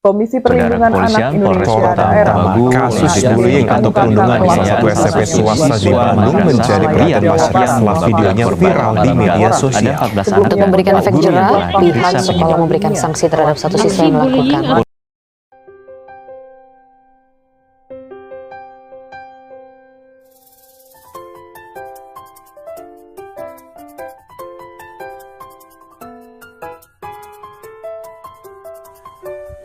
Komisi Perlindungan Anak Indonesia Daerah kasus bullying atau perundungan di salah satu SMP swasta di Bandung menjadi perhatian masyarakat setelah videonya viral di media sosial. Untuk memberikan efek jerah, pihak sekolah memberikan sanksi terhadap satu siswa yang melakukan.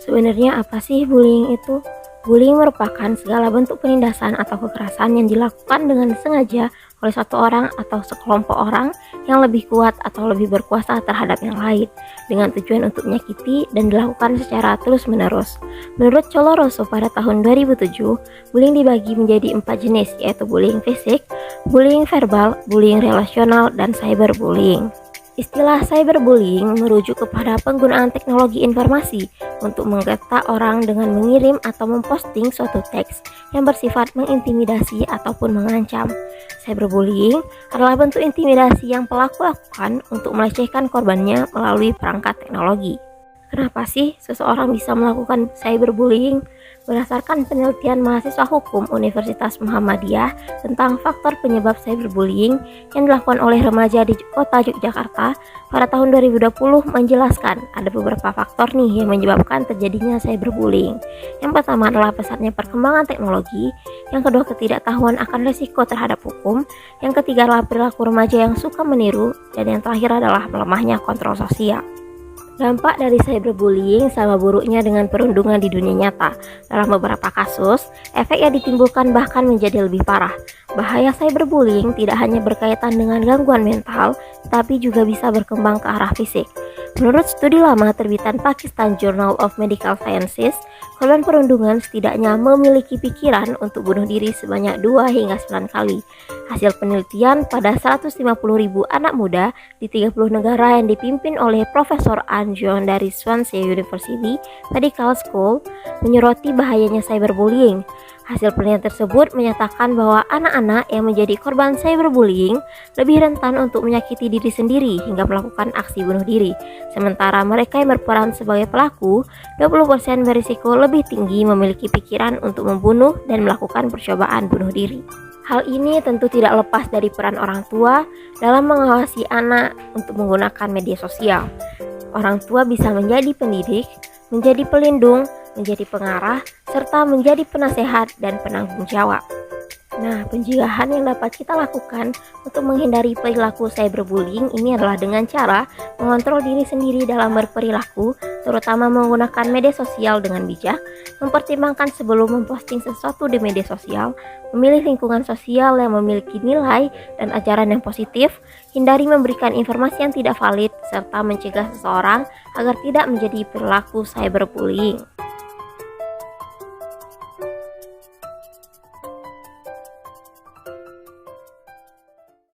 Sebenarnya apa sih bullying itu? Bullying merupakan segala bentuk penindasan atau kekerasan yang dilakukan dengan sengaja oleh satu orang atau sekelompok orang yang lebih kuat atau lebih berkuasa terhadap yang lain dengan tujuan untuk menyakiti dan dilakukan secara terus-menerus. Menurut Coloroso pada tahun 2007, bullying dibagi menjadi 4 jenis, yaitu bullying fisik, bullying verbal, bullying relasional, dan cyberbullying. Istilah cyberbullying merujuk kepada penggunaan teknologi informasi untuk menggeta orang dengan mengirim atau memposting suatu teks yang bersifat mengintimidasi ataupun mengancam. Cyberbullying adalah bentuk intimidasi yang pelaku lakukan untuk melecehkan korbannya melalui perangkat teknologi. Kenapa sih seseorang bisa melakukan cyberbullying? Berdasarkan penelitian mahasiswa hukum Universitas Muhammadiyah tentang faktor penyebab cyberbullying yang dilakukan oleh remaja di kota Yogyakarta pada tahun 2020 menjelaskan ada beberapa faktor nih yang menyebabkan terjadinya cyberbullying. Yang pertama adalah pesatnya perkembangan teknologi, yang kedua ketidaktahuan akan risiko terhadap hukum, yang ketiga adalah perilaku remaja yang suka meniru, dan yang terakhir adalah melemahnya kontrol sosial. Dampak dari cyberbullying sama buruknya dengan perundungan di dunia nyata. Dalam beberapa kasus, efek yang ditimbulkan bahkan menjadi lebih parah. Bahaya cyberbullying tidak hanya berkaitan dengan gangguan mental, tapi juga bisa berkembang ke arah fisik. Menurut studi lama terbitan Pakistan Journal of Medical Sciences, korban perundungan setidaknya memiliki pikiran untuk bunuh diri sebanyak 2 hingga 9 kali. Hasil penelitian pada 150.000 anak muda di 30 negara yang dipimpin oleh Profesor An John dari Swansea University Medical School menyoroti bahayanya cyberbullying. Hasil penelitian tersebut menyatakan bahwa anak-anak yang menjadi korban cyberbullying lebih rentan untuk menyakiti diri sendiri hingga melakukan aksi bunuh diri. Sementara mereka yang berperan sebagai pelaku, 20% berisiko lebih tinggi memiliki pikiran untuk membunuh dan melakukan percobaan bunuh diri. Hal ini tentu tidak lepas dari peran orang tua dalam mengawasi anak untuk menggunakan media sosial. Orang tua bisa menjadi pendidik, menjadi pelindung, menjadi pengarah, serta menjadi penasehat dan penanggung jawab. Nah, pencegahan yang dapat kita lakukan untuk menghindari perilaku cyberbullying ini adalah dengan cara mengontrol diri sendiri dalam berperilaku, terutama menggunakan media sosial dengan bijak, mempertimbangkan sebelum memposting sesuatu di media sosial, memilih lingkungan sosial yang memiliki nilai dan ajaran yang positif, hindari memberikan informasi yang tidak valid, serta mencegah seseorang agar tidak menjadi perilaku cyberbullying.